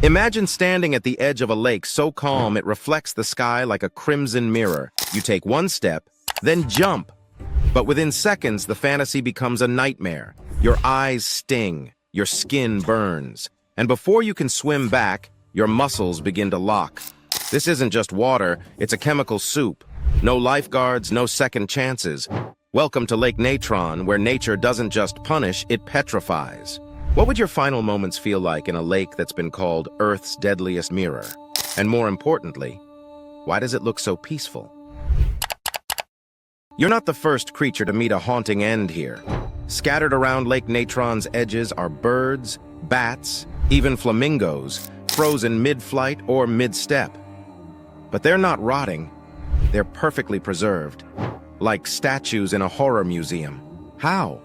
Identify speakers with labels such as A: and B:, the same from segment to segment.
A: Imagine standing at the edge of a lake so calm it reflects the sky like a crimson mirror. You take one step, then jump. But within seconds, the fantasy becomes a nightmare. Your eyes sting, your skin burns, and before you can swim back, your muscles begin to lock. This isn't just water, it's a chemical soup. No lifeguards, no second chances. Welcome to Lake Natron, where nature doesn't just punish, it petrifies. What would your final moments feel like in a lake that's been called Earth's deadliest mirror? And more importantly, why does it look so peaceful? You're not the first creature to meet a haunting end here. Scattered around Lake Natron's edges are birds, bats, even flamingos, frozen mid-flight or mid-step. But they're not rotting. They're perfectly preserved, like statues in a horror museum. How?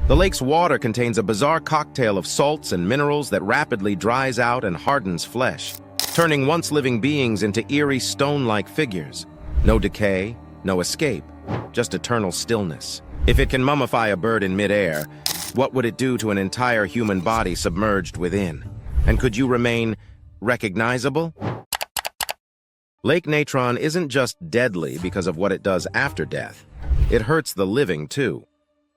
A: The lake's water contains a bizarre cocktail of salts and minerals that rapidly dries out and hardens flesh, turning once living beings into eerie stone-like figures. No decay, no escape, just eternal stillness. If it can mummify a bird in midair, what would it do to an entire human body submerged within? And could you remain recognizable? Lake Natron isn't just deadly because of what it does after death. It hurts the living, too.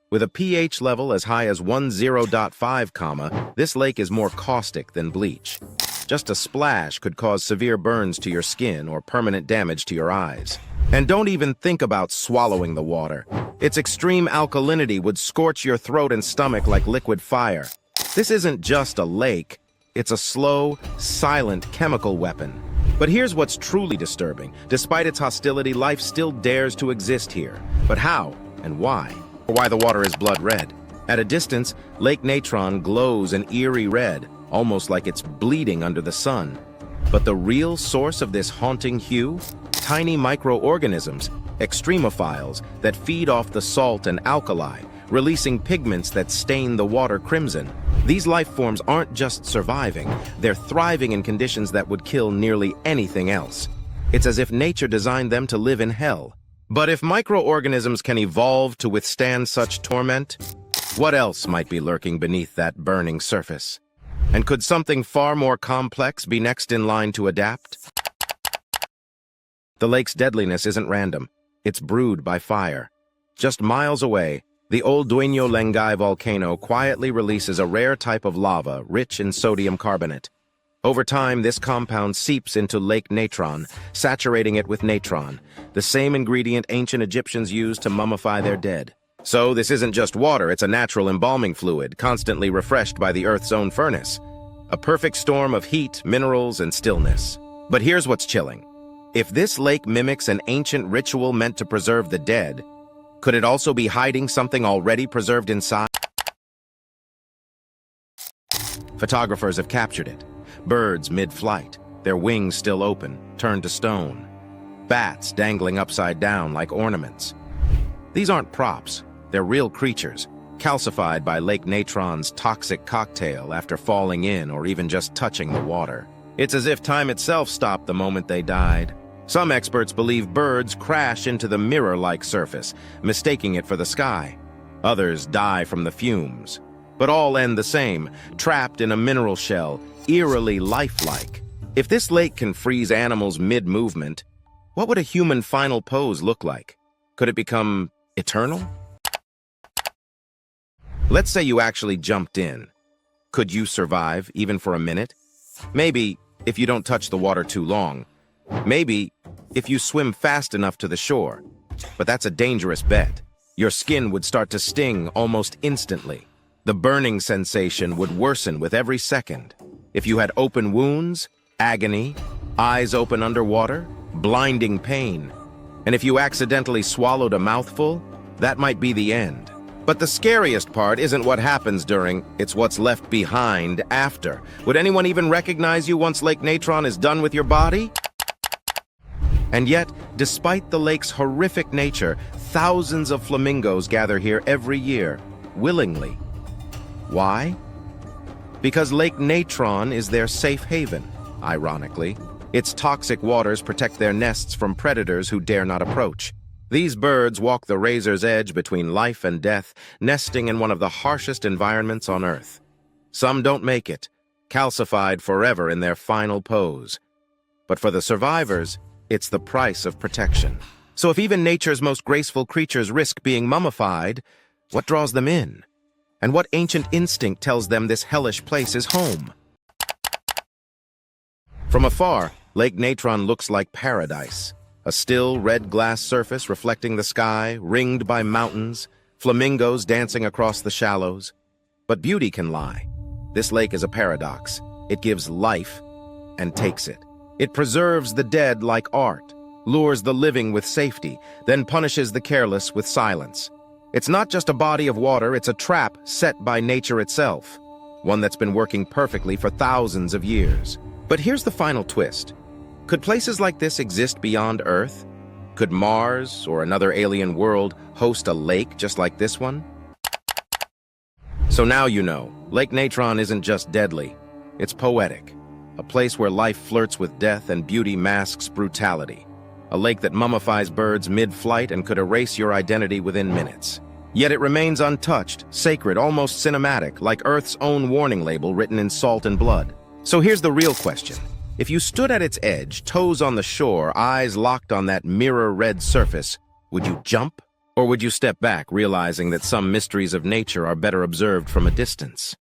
A: With a pH level as high as 10.5, this lake is more caustic than bleach. Just a splash could cause severe burns to your skin or permanent damage to your eyes. And don't even think about swallowing the water. Its extreme alkalinity would scorch your throat and stomach like liquid fire. This isn't just a lake, it's a slow, silent chemical weapon. But here's what's truly disturbing. Despite its hostility, life still dares to exist here. But how and why? Or why the water is blood red. At a distance, Lake Natron glows an eerie red, almost like it's bleeding under the sun. But the real source of this haunting hue? Tiny microorganisms, extremophiles, that feed off the salt and alkali, releasing pigments that stain the water crimson. These life forms aren't just surviving, they're thriving in conditions that would kill nearly anything else. It's as if nature designed them to live in hell. But if microorganisms can evolve to withstand such torment, what else might be lurking beneath that burning surface? And could something far more complex be next in line to adapt? The lake's deadliness isn't random. It's brewed by fire. Just miles away, the old Dueño Lengai volcano quietly releases a rare type of lava rich in sodium carbonate. Over time, this compound seeps into Lake Natron, saturating it with natron, the same ingredient ancient Egyptians used to mummify their dead. So this isn't just water, it's a natural embalming fluid, constantly refreshed by the Earth's own furnace. A perfect storm of heat, minerals, and stillness. But here's what's chilling. If this lake mimics an ancient ritual meant to preserve the dead, could it also be hiding something already preserved inside? Photographers have captured it. Birds mid-flight, their wings still open, turned to stone. Bats dangling upside down like ornaments. These aren't props, they're real creatures, calcified by Lake Natron's toxic cocktail after falling in or even just touching the water. It's as if time itself stopped the moment they died. Some experts believe birds crash into the mirror-like surface, mistaking it for the sky. Others die from the fumes. But all end the same, trapped in a mineral shell, eerily lifelike. If this lake can freeze animals mid-movement, what would a human final pose look like? Could it become eternal? Let's say you actually jumped in. Could you survive, even for a minute? Maybe, if you don't touch the water too long. Maybe, if you swim fast enough to the shore. But that's a dangerous bet. Your skin would start to sting almost instantly. The burning sensation would worsen with every second. If you had open wounds, agony, eyes open underwater, blinding pain. And if you accidentally swallowed a mouthful, that might be the end. But the scariest part isn't what happens during, it's what's left behind after. Would anyone even recognize you once Lake Natron is done with your body? And yet, despite the lake's horrific nature, thousands of flamingos gather here every year, willingly. Why? Because Lake Natron is their safe haven, ironically. Its toxic waters protect their nests from predators who dare not approach. These birds walk the razor's edge between life and death, nesting in one of the harshest environments on Earth. Some don't make it, calcified forever in their final pose. But for the survivors, it's the price of protection. So if even nature's most graceful creatures risk being mummified, what draws them in? And what ancient instinct tells them this hellish place is home? From afar, Lake Natron looks like paradise. A still, red glass surface reflecting the sky, ringed by mountains, flamingos dancing across the shallows. But beauty can lie. This lake is a paradox. It gives life and takes it. It preserves the dead like art, lures the living with safety, then punishes the careless with silence. It's not just a body of water, it's a trap set by nature itself, one that's been working perfectly for thousands of years. But here's the final twist. Could places like this exist beyond Earth? Could Mars or another alien world host a lake just like this one? So now you know, Lake Natron isn't just deadly, it's poetic. A place where life flirts with death and beauty masks brutality. A lake that mummifies birds mid-flight and could erase your identity within minutes. Yet it remains untouched, sacred, almost cinematic, like Earth's own warning label written in salt and blood. So here's the real question. If you stood at its edge, toes on the shore, eyes locked on that mirror-red surface, would you jump? Or would you step back, realizing that some mysteries of nature are better observed from a distance?